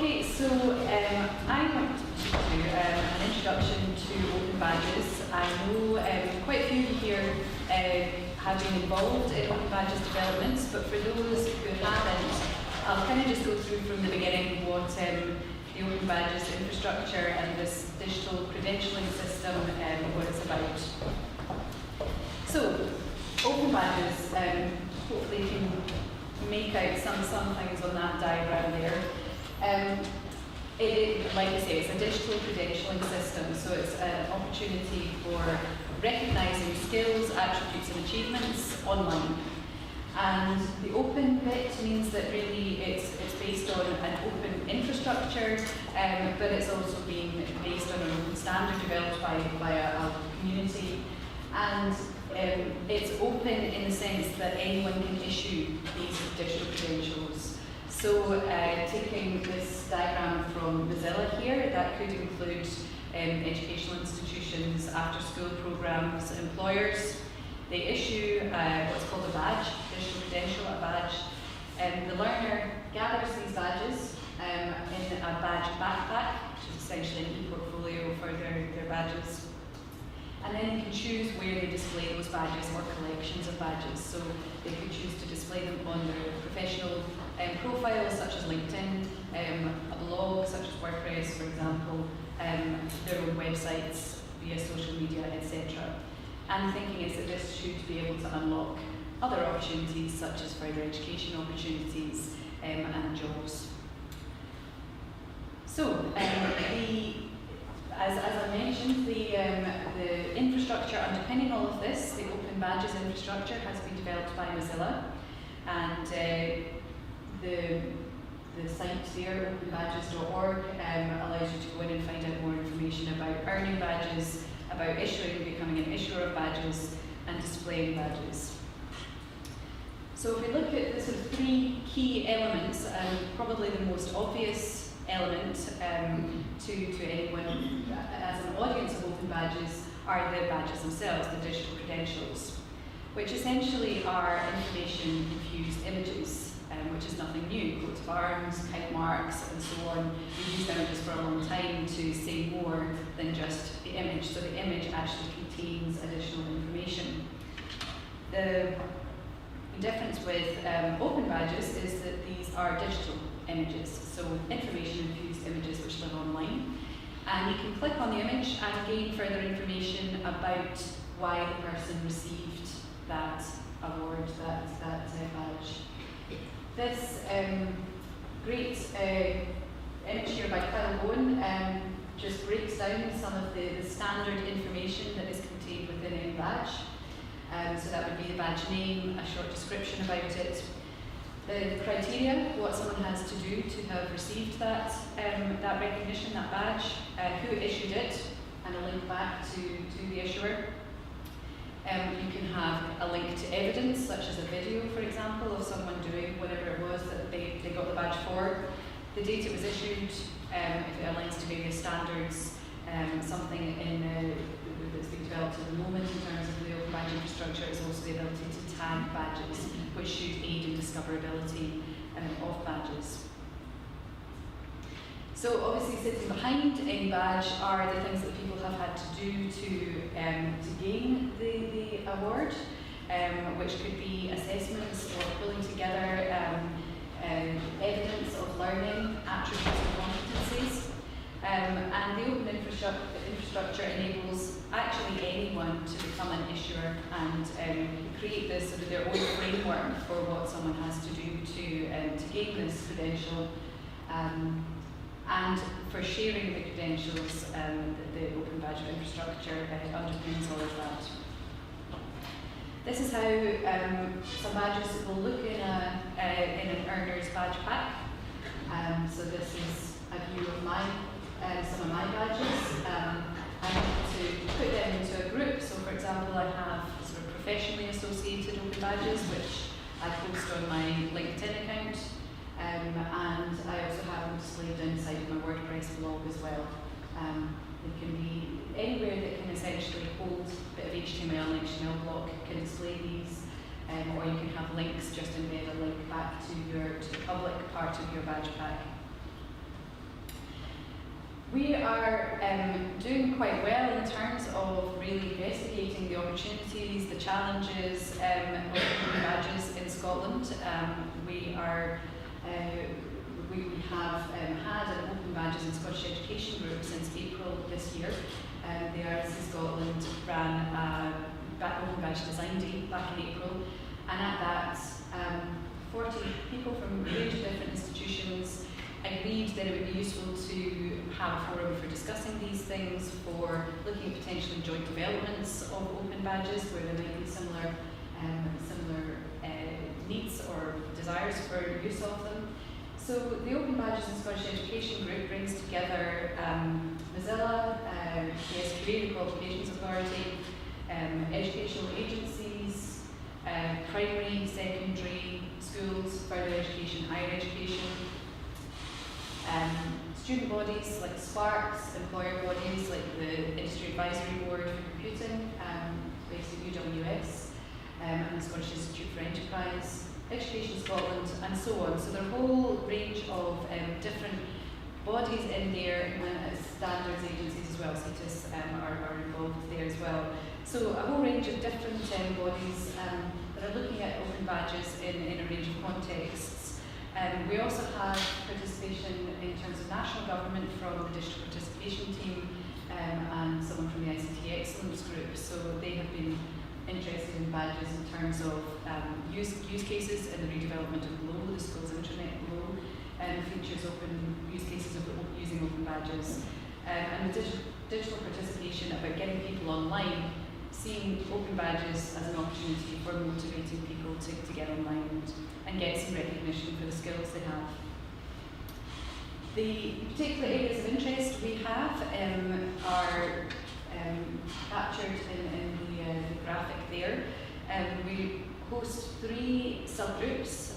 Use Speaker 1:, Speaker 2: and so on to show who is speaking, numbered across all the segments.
Speaker 1: Okay, so I want to do an introduction to open badges. I know quite a few here have been involved in open badges developments, but for those who haven't, I'll kind of just go through from the beginning what the open badges infrastructure and this digital credentialing system, what it's about. So, open badges, hopefully you can make out some things on that diagram there. Like I say, it's a digital credentialing system, so it's an opportunity for recognising skills, attributes and achievements online. And the open bit means that really it's based on an open infrastructure, but it's also being based on an open standard developed by a community. And it's open in the sense that anyone can issue these digital credentials. So taking this diagram from Mozilla here, that could include educational institutions, after-school programs, employers. They issue what's called a badge, digital credential, a badge. The learner gathers these badges in a badge backpack, which is essentially an e-portfolio for their badges. And then they can choose where they display those badges or collections of badges. So they could choose to display them on their professional profiles, such as LinkedIn, a blog, such as WordPress, for example, their own websites, via social media, etc. And the thinking is that this should be able to unlock other opportunities, such as further education opportunities and jobs. So, as I mentioned, the infrastructure underpinning all of this, the open badges infrastructure, has been developed by Mozilla, and the site there, openbadges.org, allows you to go in and find out more information about earning badges, about issuing, becoming an issuer of badges, and displaying badges. So if we look at the sort of three key elements, probably the most obvious element to anyone as an audience of open badges are the badges themselves, the digital credentials, which essentially are information infused images, which is nothing new. Coats of arms, kite marks, and so on. We've used images for a long time to say more than just the image. So the image actually contains additional information. The difference with open badges is that these are digital images, so information infused images which live online. And you can click on the image and gain further information about why the person received that award, that badge. This great image here by Kyle Bowen just breaks down some of the standard information that is contained within any badge. So that would be the badge name, a short description about it, the criteria, what someone has to do to have received that recognition, that badge, who issued it, and a link back to the issuer. You can have a link to evidence, such as a video, for example, of someone doing whatever it was that they got the badge for. The date it was issued, if it aligns to various standards, something that's being developed at the moment in terms of the open badge infrastructure is also the ability to tag badges, which should aid in discoverability of badges. So obviously sitting behind any badge are the things that people have had to do to gain the award, which could be assessments or pulling together evidence of learning, attributes and competencies. And the open infrastructure enables actually anyone to become an issuer and create this sort of their own framework for what someone has to do to gain this credential. And for sharing the credentials, the open badge infrastructure underpins all of that. This is how some badges will look in an earner's badge pack. So this is a view of some of my badges. I want to put them into a group. So for example, I have sort of professionally associated open badges, which I post on my LinkedIn account. And I also have them displayed inside of my WordPress blog as well. They can be anywhere that can essentially hold a bit of HTML and HTML block can display these, or you can have links, just embed a link back to the public part of your badge pack. We are doing quite well in terms of really investigating the opportunities, the challenges of open badges in Scotland. We have had an open badges in Scottish Education group since April this year. The RSC Scotland ran a open badge design day back in April, and at that 40 people from a range of different institutions agreed that it would be useful to have a forum for discussing these things, for looking at potentially joint developments of open badges where there might be similar needs or desires for use of them. So the Open Badges in Scottish Education group brings together Mozilla, the SQA, the Qualifications Authority, educational agencies, primary, secondary, schools, further education, higher education, student bodies like Sparks, employer bodies like the Industry Advisory Board for Computing, based at UWS, and the Scottish Institute for Enterprise, Education Scotland, and so on. So there are a whole range of different bodies in there, standards agencies as well, CITES are involved there as well. So a whole range of different bodies that are looking at open badges in a range of contexts. We also have participation in terms of national government from the district participation team and someone from the ICT Excellence Group. So they have been interested in badges in terms of use cases in the redevelopment of LOW, the schools internet LOW, features open use cases of using open badges, and the digital participation about getting people online, seeing open badges as an opportunity for motivating people to get online and get some recognition for the skills they have. The particular areas of interest we have are captured in the graphic there. We host 3 subgroups,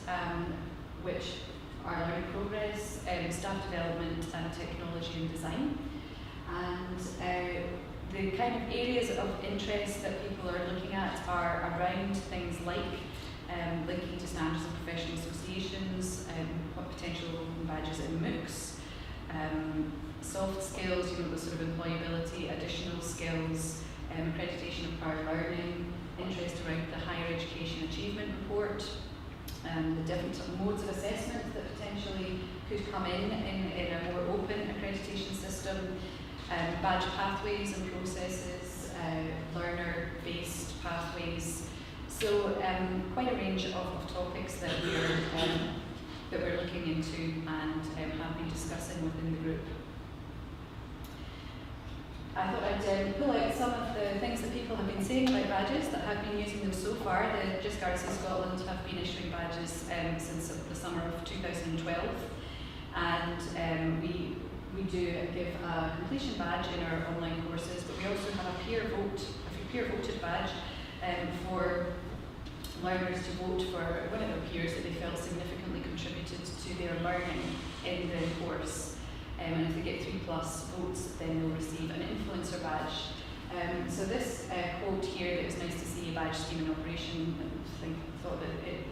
Speaker 1: which are learning progress, staff development, and technology and design. And the kind of areas of interest that people are looking at are around things like linking to standards and professional associations, potential open badges in MOOCs, soft skills, the sort of employability, additional skills, accreditation of prior learning, interest around the higher education achievement report, the different modes of assessment that potentially could come in a more open accreditation system, badge pathways and processes, learner-based pathways. So quite a range of topics that we're looking into and have been discussing within the group. I thought I'd pull out some of the things that people have been saying about badges that have been using them so far. The Jisc Scotland have been issuing badges since the summer of 2012, and we do give a completion badge in our online courses, but we also have a peer voted badge for learners to vote for one of their peers that they felt significantly contributed to their learning in the course. And if they get 3+ votes, then they'll receive an influencer badge. So this quote here, that it was nice to see a badge scheme in operation, thought that it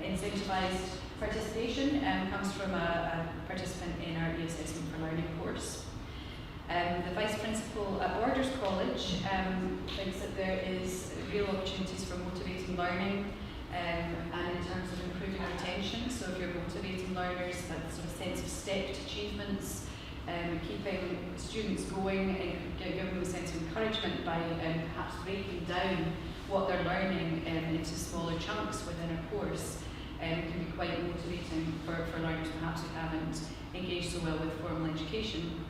Speaker 1: incentivised participation, comes from a participant in our e-assessment for learning course. The Vice Principal at Borders College thinks that there is real opportunities for motivating learning and in terms of improving retention. So if you're motivating learners, that sort of sense of stepped achievements, keeping students going and giving them a sense of encouragement by perhaps breaking down what they're learning into smaller chunks within a course can be quite motivating for learners perhaps who haven't engaged so well with formal education.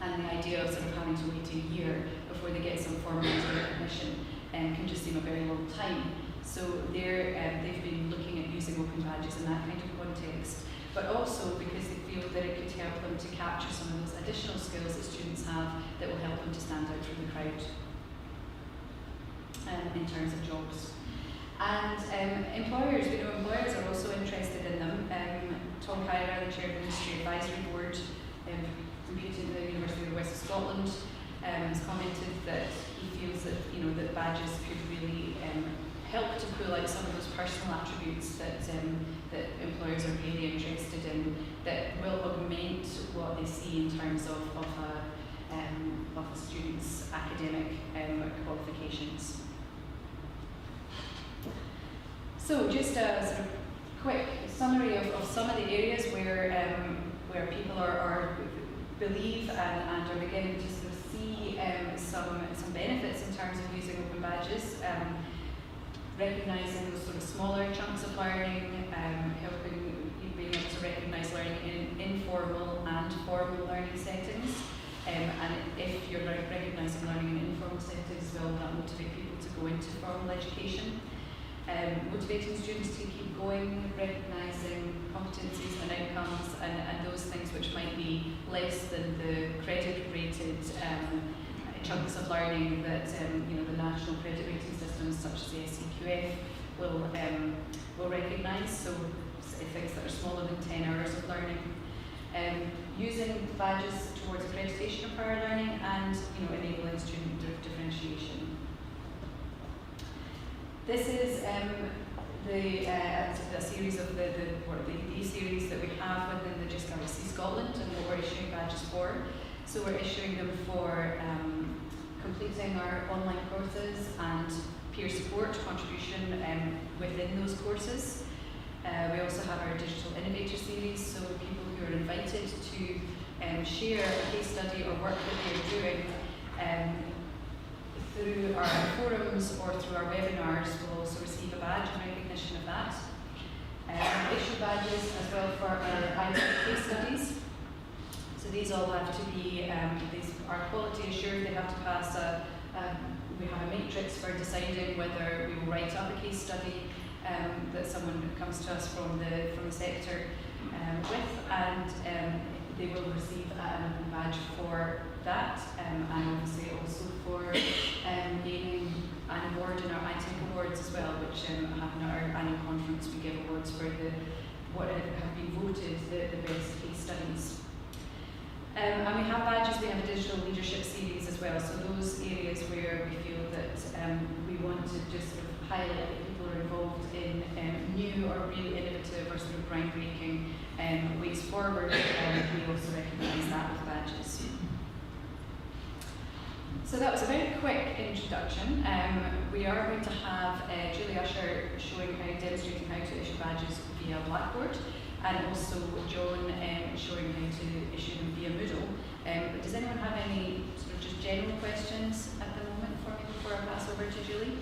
Speaker 1: And the idea of sort of having to wait a year before they get some formal recognition can just seem a very long time. So they've been looking at using open badges in that kind of context, but also because they feel that it could help them to capture some of those additional skills that students have that will help them to stand out from the crowd in terms of jobs. And employers, we know employers are also interested in them. Tom Kyra, the chair of the Industry Advisory Board, computing at the University of the West of Scotland, has commented that he feels that that badges could really help to pull out some of those personal attributes that employers are really interested in, that will augment what they see see in terms of a student's academic qualifications. So just a sort of quick summary of some of the areas where people are believe and are beginning to sort of see some benefits in terms of using open badges, recognising those sort of smaller chunks of learning, helping you being able to recognise learning in informal and formal learning settings, and if you're recognising learning in informal settings, will that motivate people to go into formal education. Motivating students to keep going, recognising competencies and outcomes and those things which might be less than the credit rated chunks of learning that the national credit rating systems such as the SCQF will recognise, so things that are smaller than 10 hours of learning. Using badges towards accreditation of prior learning and enabling student differentiation. This is a series of the series that we have within the Jisc Scotland and what we're issuing badges for. So we're issuing them for completing our online courses and peer support contribution within those courses. We also have our Digital Innovator series, so people who are invited to share a case study or work that they're doing through our forums or through our webinars will also receive a badge in recognition of that. We issue badges as well for our IT case studies. So these all have to be, these are quality assured, they have to pass we have a matrix for deciding whether we will write up a case study that someone comes to us from the sector with, and they will receive an open badge for that, and obviously also for gaining an award in our iTech Awards as well, which happen at our annual conference. We give awards for what have been voted the best case studies. And we have badges, we have a digital leadership series as well, so those areas where we feel that we want to just sort of highlight that people are involved in new or really innovative or sort of groundbreaking ways forward, we also recognise that with badges. So that was a very quick introduction. We are going to have Julie Usher demonstrating how to issue badges via Blackboard, and also John showing how to issue them via Moodle. But does anyone have any sort of just general questions at the moment for me before I pass over to Julie?